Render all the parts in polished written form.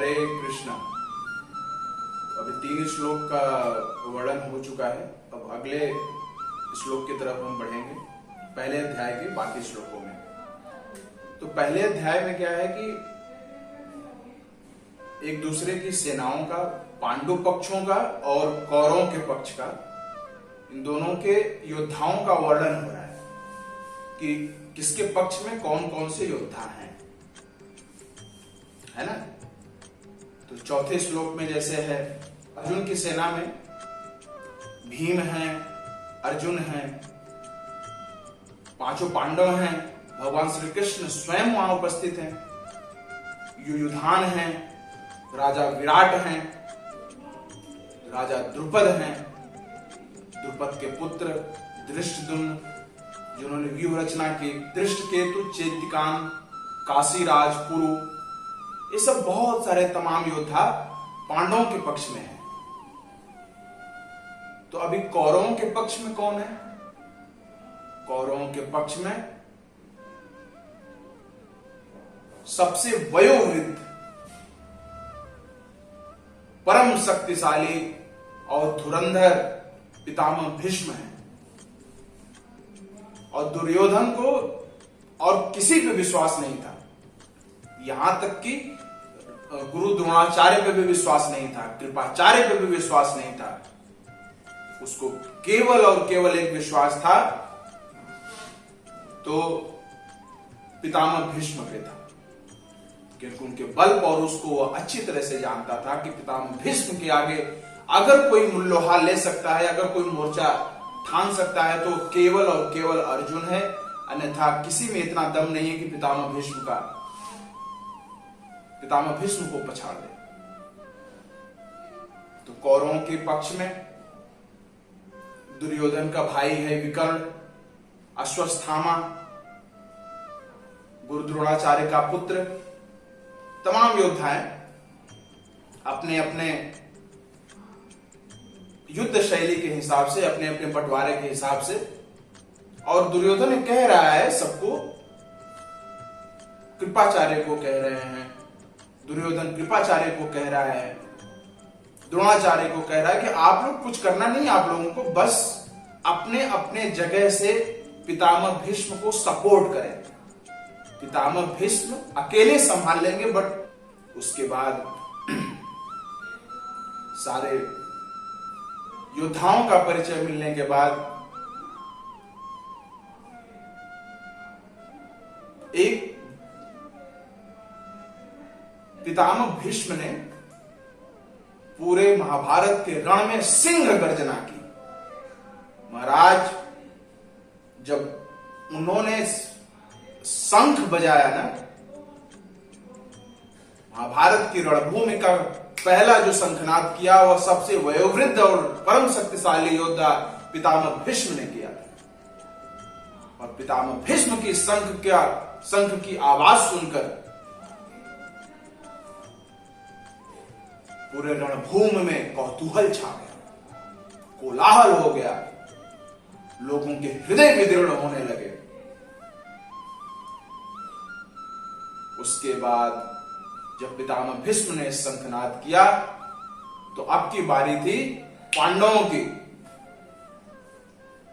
हरे कृष्णा। अभी 3 श्लोक का वर्णन हो चुका है। अब अगले श्लोक की तरफ हम बढ़ेंगे, पहले अध्याय के बाकी श्लोकों में। तो पहले अध्याय में क्या है कि एक दूसरे की सेनाओं का, पांडु पक्षों का और कौरवों के पक्ष का, इन दोनों के योद्धाओं का वर्णन हो रहा है कि किसके पक्ष में कौन कौन से योद्धा हैं, है ना। तो चौथे श्लोक में जैसे है, अर्जुन की सेना में भीम हैं, अर्जुन हैं, 5 पांडव हैं, भगवान श्री कृष्ण स्वयं वहां उपस्थित हैं, युयुधान हैं, राजा विराट हैं, राजा द्रुपद हैं, द्रुपद के पुत्र धृष्टद्युम्न जिन्होंने व्यूह रचना की, दृष्टकेतु, चेदिकान, काशीराज, पुरु, ये सब बहुत सारे तमाम योद्धा पांडवों के पक्ष में हैं। तो अभी कौरवों के पक्ष में कौन है? कौरवों के पक्ष में सबसे वयोवृद्ध, परम शक्तिशाली और धुरंधर पितामह भीष्म है। और दुर्योधन को और किसी पे विश्वास नहीं था, यहां तक कि गुरु द्रोणाचार्य पे भी विश्वास नहीं था, कृपाचार्य पे भी विश्वास नहीं था। उसको केवल और केवल एक विश्वास था, तो पितामह भीष्म पे था, क्योंकि उनके बल पर उसको वह अच्छी तरह से जानता था कि पितामह भीष्म के आगे अगर कोई लोहा ले सकता है, अगर कोई मोर्चा ठान सकता है, तो केवल और केवल अर्जुन है, अन्यथा किसी में इतना दम नहीं है कि पितामह भीष्म को पछाड़ दे। तो कौरवों के पक्ष में दुर्योधन का भाई है विकर्ण, अश्वत्थामा, गुरु द्रोणाचार्य का पुत्र, तमाम योद्धाएं अपने अपने युद्ध शैली के हिसाब से, अपने अपने बंटवारे के हिसाब से। और दुर्योधन कह रहा है सबको, कृपाचार्य को कह रहे हैं, दुर्योधन कृपाचार्य को कह रहा है, द्रोणाचार्य को कह रहा है कि आप लोग कुछ करना नहीं, आप लोगों को बस अपने अपने जगह से पितामह भीष्म को सपोर्ट करें। पितामह भीष्म अकेले संभाल लेंगे, बट उसके बाद सारे योद्धाओं का परिचय मिलने के बाद एक पितामह भीष्म ने पूरे महाभारत के रण में सिंह गर्जना की। महाराज, जब उन्होंने शंख बजाया ना, महाभारत की रणभूमि का पहला जो शंखनाद किया, वह सबसे वयोवृद्ध और परम शक्तिशाली योद्धा पितामह भीष्म ने किया। और पितामह भीष्म की शंख की आवाज सुनकर पूरे रणभूमि में कौतूहल छा गया, कोलाहल हो गया, लोगों के हृदय विदीर्ण होने लगे। उसके बाद जब पितामह भीष्म ने शंखनाद किया, तो अब की बारी थी पांडवों की।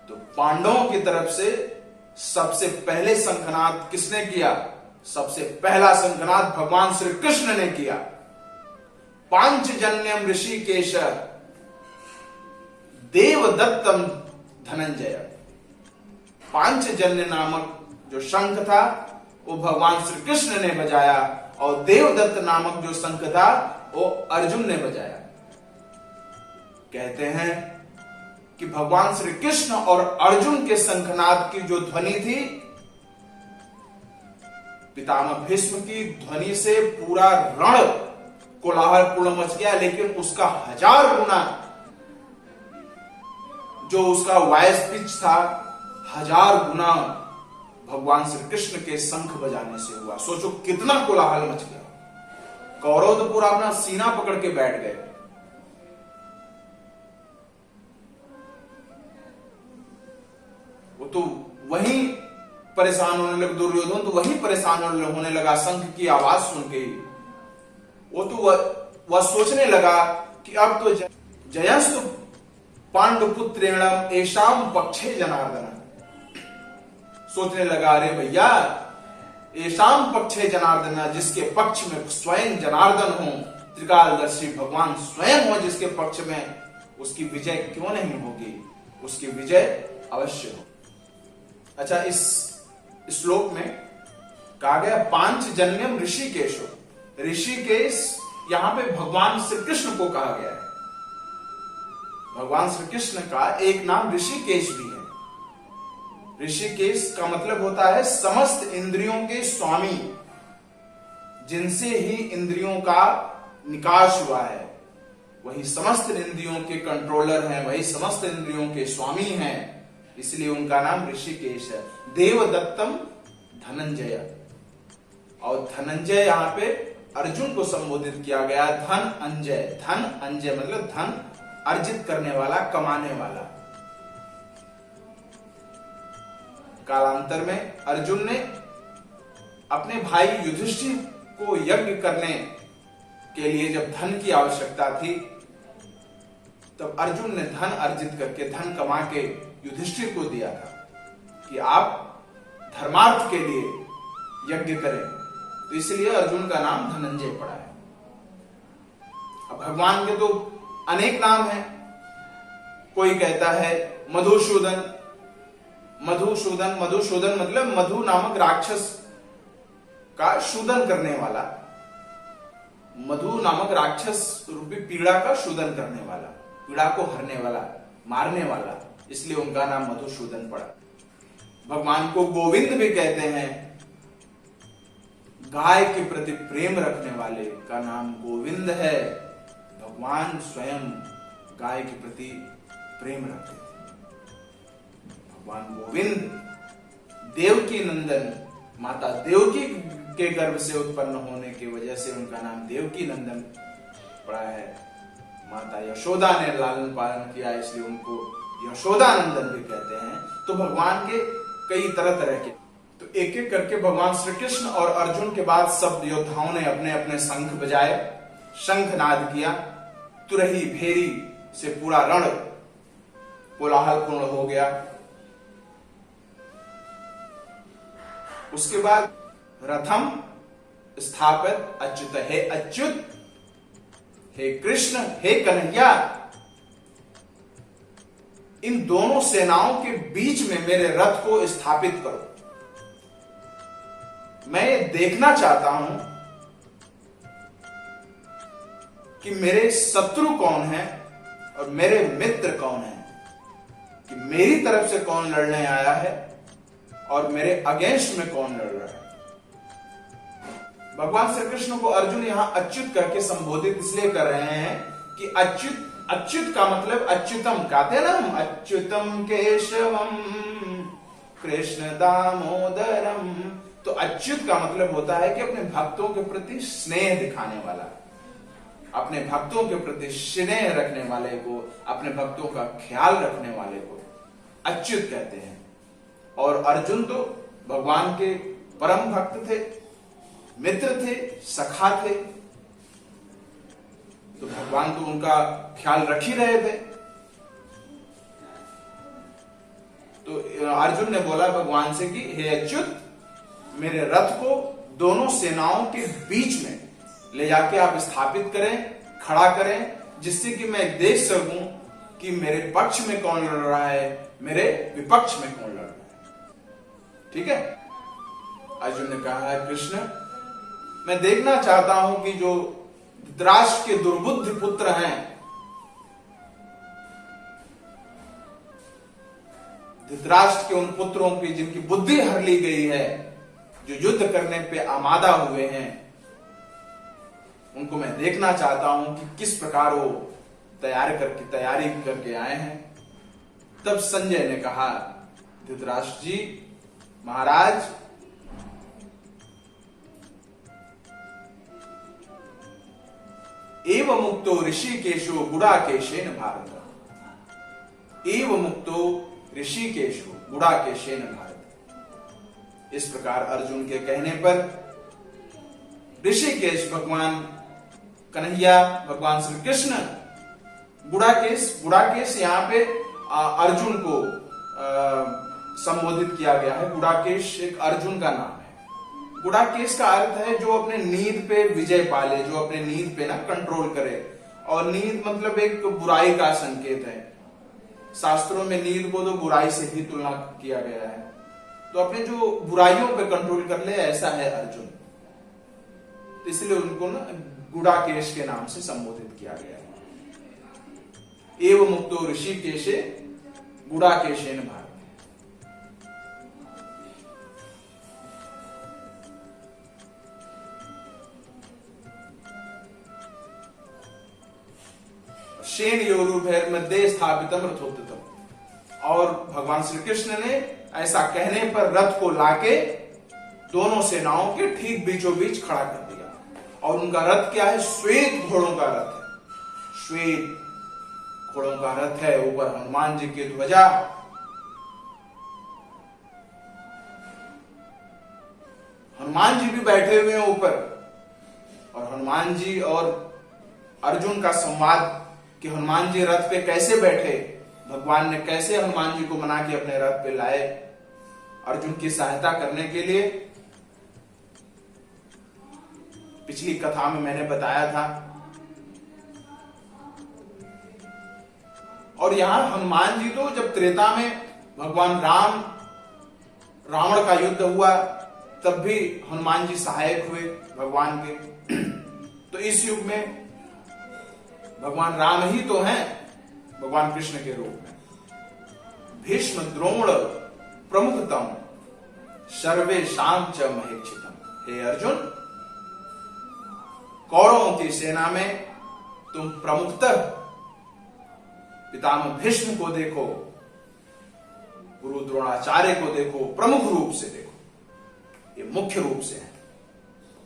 तो पांडवों की तरफ से सबसे पहले शंखनाद किसने किया? सबसे पहला शंखनाद भगवान श्री कृष्ण ने किया। पांचजन्यम ऋषिकेश देवदत्तम धनंजय। पांचजन्य नामक जो शंख था, वो भगवान श्री कृष्ण ने बजाया, और देवदत्त नामक जो शंख था, वो अर्जुन ने बजाया। कहते हैं कि भगवान श्री कृष्ण और अर्जुन के शंखनाद की जो ध्वनि थी, पितामह भीष्म की ध्वनि से पूरा रण कोलाहलपूर्ण मच गया, लेकिन उसका 1000 गुना जो उसका वॉइस पिच था, 1000 गुना भगवान श्री कृष्ण के शंख बजाने से हुआ। सोचो कितना कोलाहल मच गया। कौरव तो पूरा अपना सीना पकड़ के बैठ गए। वो तो वहीं परेशान होने लगे, दुर्योधन तो वहीं परेशान होने लगा शंख की आवाज सुन के ही। वो तो वह सोचने लगा कि अब तो जयस्तु पांडुपुत्रेणम एशाम पक्षे जनार्दन। सोचने लगा, अरे भैया, एशाम पक्षे जनार्दन, जिसके पक्ष में स्वयं जनार्दन हो, त्रिकालदर्शी भगवान स्वयं हो जिसके पक्ष में, उसकी विजय क्यों नहीं होगी? उसकी विजय अवश्य हो। अच्छा, इस श्लोक में कहा गया पांचजन्यम ऋषिकेशो। ऋषिकेश यहां पे भगवान श्री कृष्ण को कहा गया है। भगवान श्री कृष्ण का एक नाम ऋषिकेश भी है। ऋषिकेश का मतलब होता है समस्त इंद्रियों के स्वामी, जिनसे ही इंद्रियों का निकास हुआ है, वही समस्त इंद्रियों के कंट्रोलर हैं, वही समस्त इंद्रियों के स्वामी हैं, इसलिए उनका नाम ऋषिकेश है। देवदत्तम धनंजय, और धनंजय यहां पे अर्जुन को संबोधित किया गया। धन अंजय, धन अंजय मतलब धन अर्जित करने वाला, कमाने वाला। कालांतर में अर्जुन ने अपने भाई युधिष्ठिर को यज्ञ करने के लिए जब धन की आवश्यकता थी, तब अर्जुन ने धन अर्जित करके, धन कमा के युधिष्ठिर को दिया था कि आप धर्मार्थ के लिए यज्ञ करें। तो इसलिए अर्जुन का नाम धनंजय पड़ा है। अब भगवान के तो अनेक नाम हैं। कोई कहता है मधुसूदन। मधुसूदन, मधुसूदन मतलब मधु नामक राक्षस का शूदन करने वाला, मधु नामक राक्षस रूपी पीड़ा का शूदन करने वाला, पीड़ा को हरने वाला, मारने वाला, इसलिए उनका नाम मधुसूदन पड़ा। भगवान को गोविंद भी कहते हैं। गाय के प्रति प्रेम रखने वाले का नाम गोविंद है। भगवान स्वयं गाय के प्रति प्रेम रखते थे। भगवान गोविंद देवकी नंदन, माता देवकी के गर्भ से उत्पन्न होने की वजह से उनका नाम देवकी नंदन पड़ा है। माता यशोदा ने लालन पालन किया, इसलिए उनको यशोदानंदन भी कहते हैं। तो भगवान के कई तरह तरह के, तो एक एक करके भगवान श्री कृष्ण और अर्जुन के बाद सब योद्धाओं ने अपने अपने शंख बजाए, शंखनाद किया। तुरही भेरी से पूरा रण कोलाहलपूर्ण हो गया। उसके बाद रथम स्थापित अच्युत, हे अच्युत, हे कृष्ण, हे कन्हैया, इन दोनों सेनाओं के बीच में मेरे रथ को स्थापित करो। मैं ये देखना चाहता हूं कि मेरे शत्रु कौन है और मेरे मित्र कौन है, कि मेरी तरफ से कौन लड़ने आया है और मेरे अगेंस्ट में कौन लड़ रहा है। भगवान श्री कृष्ण को अर्जुन यहां अच्युत करके संबोधित इसलिए कर रहे हैं कि अच्युत, अच्युत का मतलब अच्युतम, कहते हैं ना हम, अच्युतम केशवम कृष्ण दामोदरम। तो अच्युत का मतलब होता है कि अपने भक्तों के प्रति स्नेह दिखाने वाला, अपने भक्तों के प्रति स्नेह रखने वाले को, अपने भक्तों का ख्याल रखने वाले को अच्युत कहते हैं। और अर्जुन तो भगवान के परम भक्त थे, मित्र थे, सखा थे, तो भगवान तो उनका ख्याल रख ही रहे थे। तो अर्जुन ने बोला भगवान से कि हे अच्युत, मेरे रथ को दोनों सेनाओं के बीच में ले जाके आप स्थापित करें, खड़ा करें, जिससे कि मैं देख सकूं कि मेरे पक्ष में कौन लड़ रहा है, मेरे विपक्ष में कौन लड़ रहा है। ठीक है। अर्जुन ने कहा है कृष्ण, मैं देखना चाहता हूं कि जो धृतराष्ट्र के दुर्बुद्धि पुत्र हैं, धृतराष्ट्र के उन पुत्रों की जिनकी बुद्धि हर ली गई है, जो युद्ध करने पे आमादा हुए हैं, उनको मैं देखना चाहता हूं कि किस प्रकार वो तैयारी करके आए हैं। तब संजय ने कहा, धृतराष्ट्र जी महाराज, एव मुक्तो ऋषिकेशो गुडाकेशेन भारत, एव मुक्तो ऋषिकेशो गुडाकेशेन भारत। इस प्रकार अर्जुन के कहने पर ऋषिकेश भगवान कन्हैया, भगवान श्री कृष्ण। गुड़ाकेश यहाँ पे अर्जुन को संबोधित किया गया है। गुड़ाकेश एक अर्जुन का नाम है। गुड़ाकेश का अर्थ है जो अपने नींद पे विजय पाले, जो अपने नींद पे ना कंट्रोल करे। और नींद मतलब एक बुराई का संकेत है। शास्त्रों में नींद को तो बुराई से ही तुलना किया गया है। तो अपने जो बुराइयों पे कंट्रोल कर ले, ऐसा है अर्जुन। तो इसलिए उनको ना गुड़ाकेश के नाम से संबोधित किया गया है। एव मुक्तो ऋषिकेशे गुड़ाकेशेन भारत। शेन योरुभैर मध्य स्थापितम रथोत्तम। और भगवान श्री कृष्ण ने ऐसा कहने पर रथ को लाके दोनों सेनाओं के ठीक बीचों बीच खड़ा कर दिया। और उनका रथ क्या है? श्वेत घोड़ों का रथ है। श्वेत घोड़ों का रथ है। ऊपर हनुमान जी की ध्वजा। हनुमान जी भी बैठे हुए हैं ऊपर। और हनुमान जी और अर्जुन का संवाद कि हनुमान जी रथ पे कैसे बैठे, भगवान ने कैसे हनुमान जी को मना के अपने रथ पे लाए अर्जुन की सहायता करने के लिए। पिछली कथा में मैंने बताया था। और यहां हनुमान जी तो जब त्रेता में भगवान राम रावण का युद्ध हुआ तब भी हनुमान जी सहायक हुए भगवान के। तो इस युग में भगवान राम ही तो हैं भगवान कृष्ण के रूप में। भीष्म द्रोण प्रमुखतम सर्वेषां च महेक्षितम। हे अर्जुन, कौरवों की सेना में तुम प्रमुखतः पितामह भीष्म को देखो, गुरु द्रोणाचार्य को देखो, प्रमुख रूप से देखो, ये मुख्य रूप से है।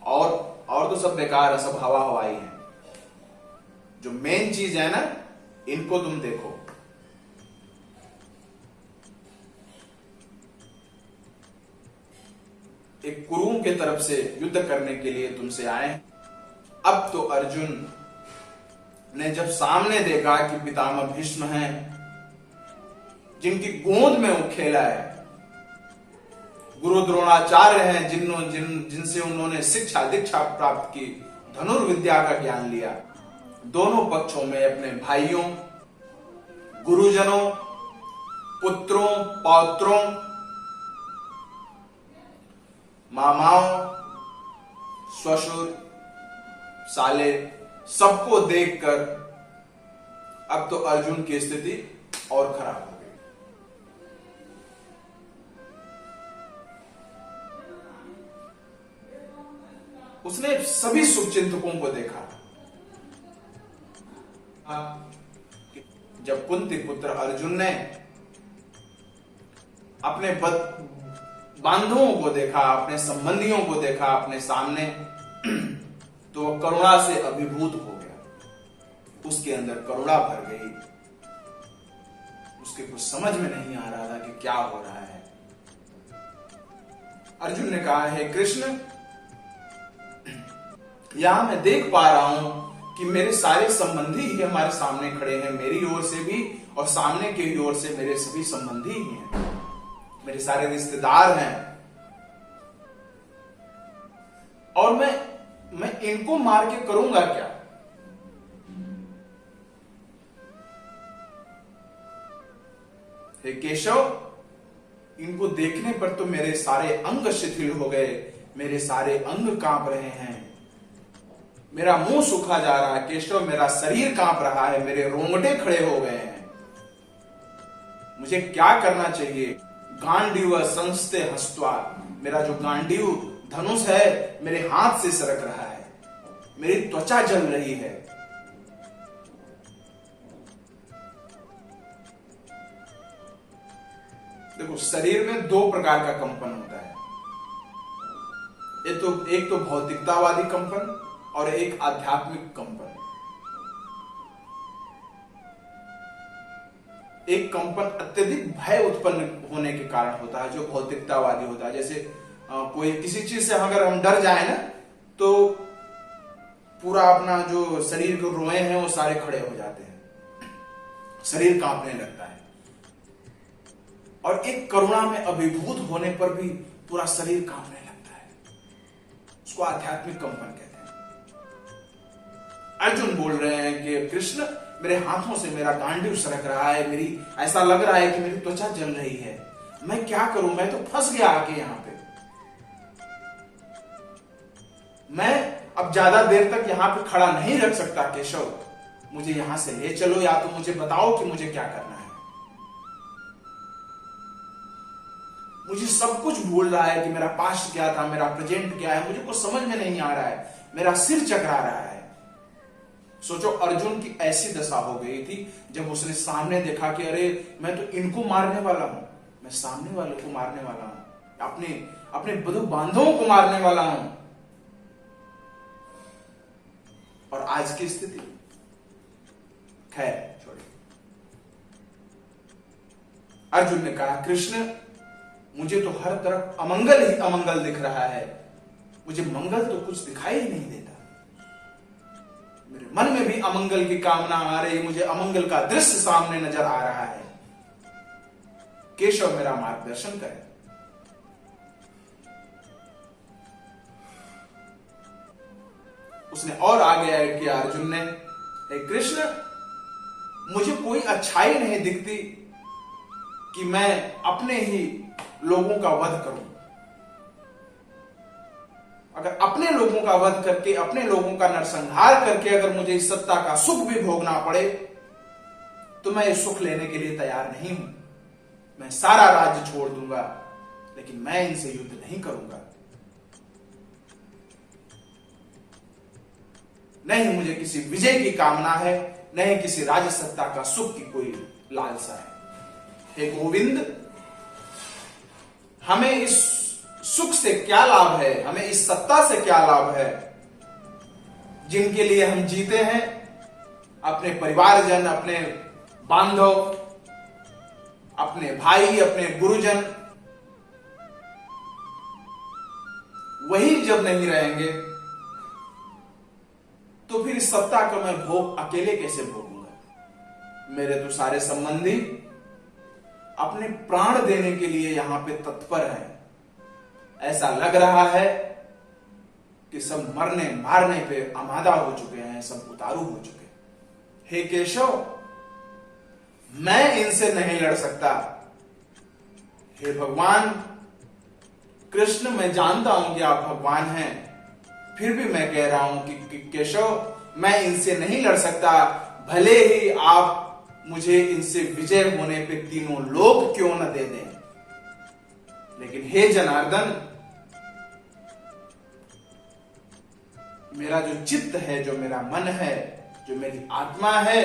और तो सब बेकार है, सब हवा हवाई है। जो मेन चीज है ना, इनको तुम देखो। एक कुरुओं के तरफ से युद्ध करने के लिए तुमसे आए। अब तो अर्जुन ने जब सामने देखा कि पितामह भीष्म हैं, जिनकी गोद में वो खेला है, गुरु द्रोणाचार्य हैं, जिनसे उन्होंने शिक्षा दीक्षा प्राप्त की, धनुर्विद्या का ज्ञान लिया। दोनों पक्षों में अपने भाइयों, गुरुजनों, पुत्रों, पौत्रों, मामाओं, ससुर, साले, सबको देखकर अब तो अर्जुन की स्थिति और खराब हो गई। उसने सभी शुभचिंतकों को देखा। जब कुंती पुत्र अर्जुन ने अपने बांधवों को देखा, अपने संबंधियों को देखा अपने सामने, तो वह करुणा से अभिभूत हो गया। उसके अंदर करुणा भर गई। उसके कुछ समझ में नहीं आ रहा था कि क्या हो रहा है। अर्जुन ने कहा, हे कृष्ण, यहां मैं देख पा रहा हूं कि मेरे सारे संबंधी ही हमारे सामने खड़े हैं, मेरी ओर से भी और सामने की ओर से मेरे सभी संबंधी ही हैं, मेरे सारे रिश्तेदार हैं। और मैं इनको मार के करूंगा क्या? हे केशव, इनको देखने पर तो मेरे सारे अंग शिथिल हो गए, मेरे सारे अंग कांप रहे हैं, मेरा मुंह सूखा जा रहा है। केशव, मेरा शरीर कांप रहा है, मेरे रोंगटे खड़े हो गए हैं। मुझे क्या करना चाहिए? गांडीव संस्ते हस्त्वा, मेरा जो गांडीव धनुष है मेरे हाथ से सरक रहा है, मेरी त्वचा जल रही है। देखो, शरीर में दो प्रकार का कंपन होता है। एक तो भौतिकतावादी कंपन और एक आध्यात्मिक कंपन। एक कंपन अत्यधिक भय उत्पन्न होने के कारण होता है, जो भौतिकतावादी होता है। जैसे कोई किसी चीज से अगर हम डर जाए ना, तो पूरा अपना जो शरीर के रोए हैं वो सारे खड़े हो जाते हैं, शरीर कांपने लगता है, और एक करुणा में अभिभूत होने पर भी पूरा शरीर कांपने लगता है। उसको आध्यात्मिक कंपन कहते हैं। अर्जुन बोल रहे हैं कि कृष्ण, मेरे हाथों से मेरा गांडीव सरक रहा है, मेरी ऐसा लग रहा है कि मेरी त्वचा जल रही है, मैं क्या करूं, मैं तो फंस गया आके यहां पे, मैं अब ज्यादा देर तक यहां पे खड़ा नहीं रख सकता केशव, मुझे यहां से ले चलो, या तो मुझे बताओ कि मुझे क्या करना है। मुझे सब कुछ भूल रहा है कि मेरा पास्ट क्या था, मेरा प्रेजेंट क्या है, मुझे कुछ समझ में नहीं आ रहा है, मेरा सिर चकरा रहा है। सोचो अर्जुन की ऐसी दशा हो गई थी जब उसने सामने देखा कि अरे मैं तो इनको मारने वाला हूं, मैं सामने वालों को मारने वाला हूं, अपने बंधु बांधवों को मारने वाला हूं। और आज की स्थिति, खैर छोड़िए। अर्जुन ने कहा, कृष्ण मुझे तो हर तरफ अमंगल ही अमंगल दिख रहा है, मुझे मंगल तो कुछ दिखाई ही नहीं देता, मेरे मन में भी अमंगल की कामना आ रही है, मुझे अमंगल का दृश्य सामने नजर आ रहा है, केशव मेरा मार्गदर्शन करे। उसने और आगे ऐड किया अर्जुन ने, हे कृष्ण मुझे कोई अच्छाई नहीं दिखती कि मैं अपने ही लोगों का वध करूं। अगर अपने लोगों का वध करके, अपने लोगों का नरसंहार करके अगर मुझे इस सत्ता का सुख भी भोगना पड़े तो मैं इस सुख लेने के लिए तैयार नहीं हूं। मैं सारा राज्य छोड़ दूंगा, लेकिन मैं इनसे युद्ध नहीं करूंगा। नहीं मुझे किसी विजय की कामना है, नहीं किसी राज्य सत्ता का सुख की कोई लालसा है। हे गोविंद, हमें इस सुख से क्या लाभ है, हमें इस सत्ता से क्या लाभ है जिनके लिए हम जीते हैं, अपने परिवारजन, अपने बांधव, अपने भाई, अपने गुरुजन, वही जब नहीं रहेंगे तो फिर इस सत्ता का मैं भोग अकेले कैसे भोगूंगा। मेरे तो सारे संबंधी अपने प्राण देने के लिए यहां पे तत्पर हैं। ऐसा लग रहा है कि सब मरने मारने पे आमादा हो चुके हैं, सब उतारू हो चुके हैं। हे केशव, मैं इनसे नहीं लड़ सकता। हे भगवान कृष्ण, मैं जानता हूं कि आप भगवान हैं, फिर भी मैं कह रहा हूं कि केशव, मैं इनसे नहीं लड़ सकता, भले ही आप मुझे इनसे विजय होने पे तीनों लोक क्यों न दे दें, लेकिन हे जनार्दन, मेरा जो चित्त है, जो मेरा मन है, जो मेरी आत्मा है,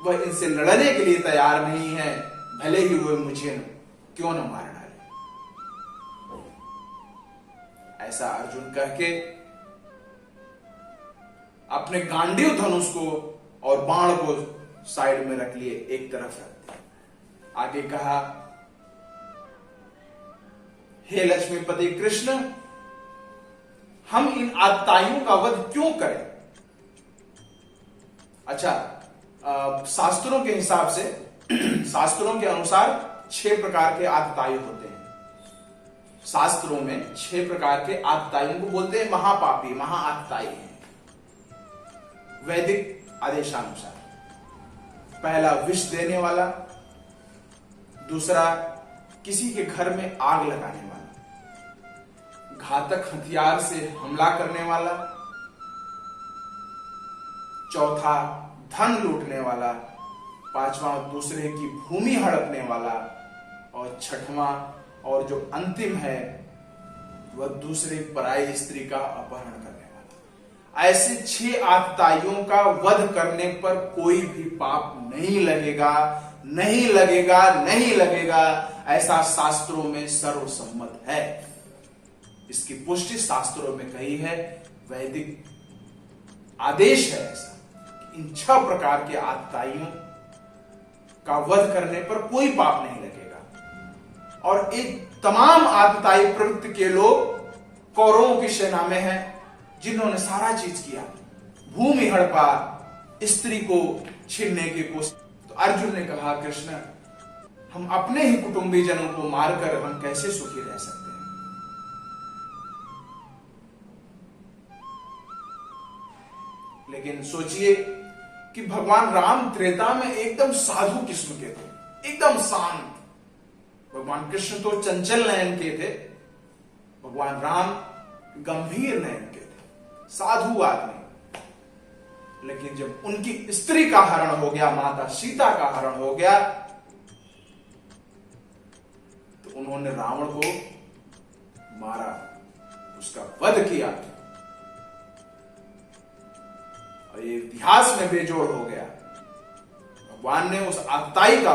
वह इनसे लड़ने के लिए तैयार नहीं है, भले ही वह मुझे क्यों न मार डाले। ऐसा अर्जुन कह के अपने गांडीव धनुष को और बाण को साइड में रख लिए, एक तरफ रख दिया। आगे कहा, हे लक्ष्मीपति कृष्ण, हम इन आतताइयों का वध क्यों करें। अच्छा, शास्त्रों के हिसाब से, शास्त्रों के अनुसार 6 प्रकार के आततायु होते हैं। शास्त्रों में 6 प्रकार के आतताइयों को बोलते हैं महापापी, महाआतताई हैं वैदिक आदेशानुसार। पहला विष देने वाला, दूसरा किसी के घर में आग लगाने वाला, घातक हथियार से हमला करने वाला, चौथा धन लूटने वाला, पांचवा दूसरे की भूमि हड़पने वाला, और छठवां और जो अंतिम है वह दूसरे पराई स्त्री का अपहरण करने वाला। ऐसे 6 आतताइयों का वध करने पर कोई भी पाप नहीं लगेगा, नहीं लगेगा, नहीं लगेगा, ऐसा शास्त्रों में सर्वसम्मत है। इसकी पुष्टि शास्त्रों में कही है, वैदिक आदेश है ऐसा, इन 6 प्रकार के आतताइयों का वध करने पर कोई पाप नहीं लगेगा। और एक तमाम आतताई प्रवृत्ति के लोग कौरवों की सेना में हैं, जिन्होंने सारा चीज किया, भूमि हड़पा, स्त्री को छीनने की कोशिश। तो अर्जुन ने कहा, कृष्ण, हम अपने ही कुटुंबी जनों को मारकर हम कैसे सुखी रह सकते हैं? लेकिन सोचिए कि भगवान राम त्रेता में एकदम साधु किस्म के थे, एकदम शांत। भगवान कृष्ण तो चंचल नयन के थे, भगवान राम गंभीर नयन के थे, साधु आदमी। लेकिन जब उनकी स्त्री का हरण हो गया, माता सीता का हरण हो गया, तो उन्होंने रावण को मारा, उसका वध किया, और ये इतिहास में बेजोड़ हो गया। भगवान ने उस आतताई का